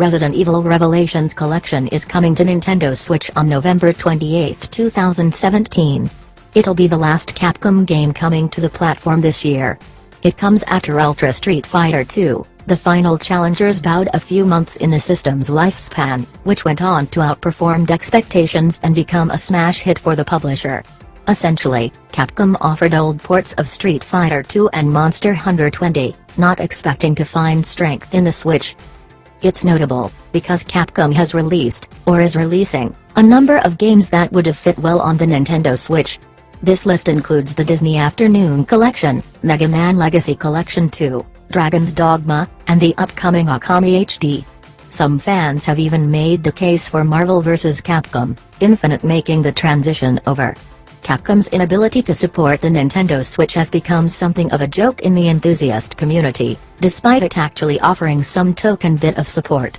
Resident Evil Revelations Collection is coming to Nintendo Switch on November 28, 2017. It'll be the last Capcom game coming to the platform this year. It comes after Ultra Street Fighter 2, the final challengers bowed a few months in the system's lifespan, which went on to outperform expectations and become a smash hit for the publisher. Essentially, Capcom offered old ports of Street Fighter 2 and Monster Hunter 20, not expecting to find strength in the Switch. It's notable, because Capcom has released, or is releasing, a number of games that would have fit well on the Nintendo Switch. This list includes the Disney Afternoon Collection, Mega Man Legacy Collection 2, Dragon's Dogma, and the upcoming Okami HD. Some fans have even made the case for Marvel vs. Capcom, Infinite making the transition over. Capcom's inability to support the Nintendo Switch has become something of a joke in the enthusiast community, despite it actually offering some token bit of support.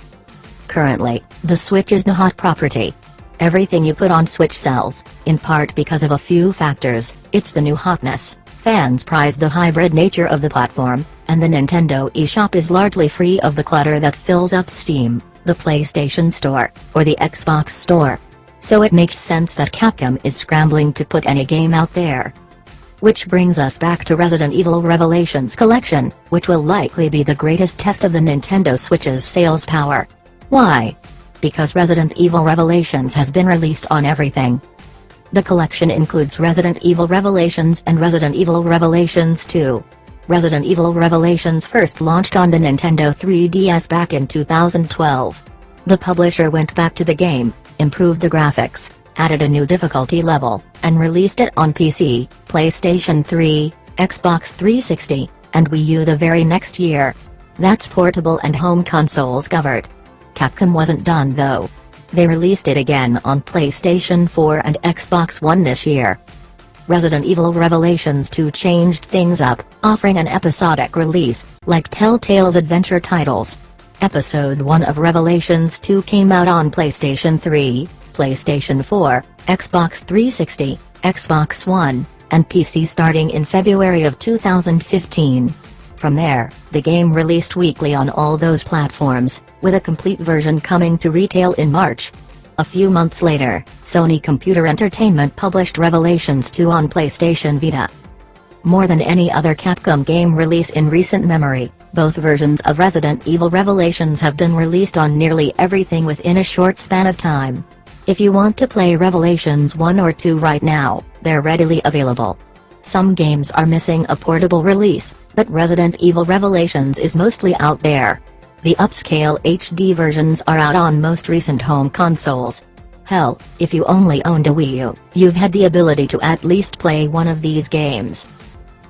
Currently, the Switch is the hot property. Everything you put on Switch sells, in part because of a few factors. It's the new hotness, fans prize the hybrid nature of the platform, and the Nintendo eShop is largely free of the clutter that fills up Steam, the PlayStation Store, or the Xbox Store. So it makes sense that Capcom is scrambling to put any game out there. Which brings us back to Resident Evil Revelations Collection, which will likely be the greatest test of the Nintendo Switch's sales power. Why? Because Resident Evil Revelations has been released on everything. The collection includes Resident Evil Revelations and Resident Evil Revelations 2. Resident Evil Revelations first launched on the Nintendo 3DS back in 2012. The publisher went back to the game, improved the graphics, added a new difficulty level, and released it on PC, PlayStation 3, Xbox 360, and Wii U the very next year. That's portable and home consoles covered. Capcom wasn't done though. They released it again on PlayStation 4 and Xbox One this year. Resident Evil Revelations 2 changed things up, offering an episodic release, like Telltale's adventure titles. Episode 1 of Revelations 2 came out on PlayStation 3, PlayStation 4, Xbox 360, Xbox One, and PC starting in February of 2015. From there, the game released weekly on all those platforms, with a complete version coming to retail in March. A few months later, Sony Computer Entertainment published Revelations 2 on PlayStation Vita. More than any other Capcom game release in recent memory, both versions of Resident Evil Revelations have been released on nearly everything within a short span of time. If you want to play Revelations 1 or 2 right now, they're readily available. Some games are missing a portable release, but Resident Evil Revelations is mostly out there. The upscale HD versions are out on most recent home consoles. Hell, if you only owned a Wii U, you've had the ability to at least play one of these games.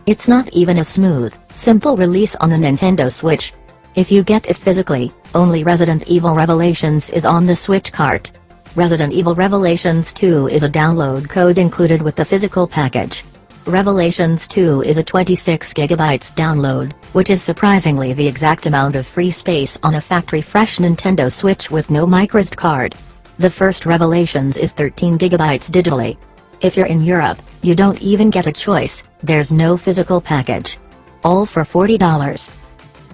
It's not even a smooth, simple release on the Nintendo Switch. If you get it physically, only Resident Evil Revelations is on the Switch cart. Resident Evil Revelations 2 is a download code included with the physical package. Revelations 2 is a 26 GB download, which is surprisingly the exact amount of free space on a factory-fresh Nintendo Switch with no microSD card. The first Revelations is 13 GB digitally. If you're in Europe, you don't even get a choice, there's no physical package. All for $40.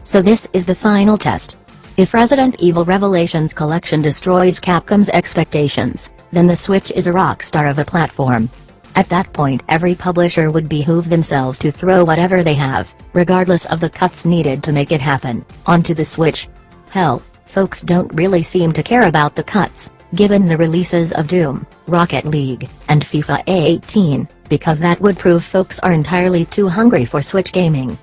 So this is the final test. If Resident Evil Revelations Collection destroys Capcom's expectations, then the Switch is a rock star of a platform. At that point every publisher would behoove themselves to throw whatever they have, regardless of the cuts needed to make it happen, onto the Switch. Hell, folks don't really seem to care about the cuts, given the releases of Doom, Rocket League, and FIFA 18, because that would prove folks are entirely too hungry for Switch gaming.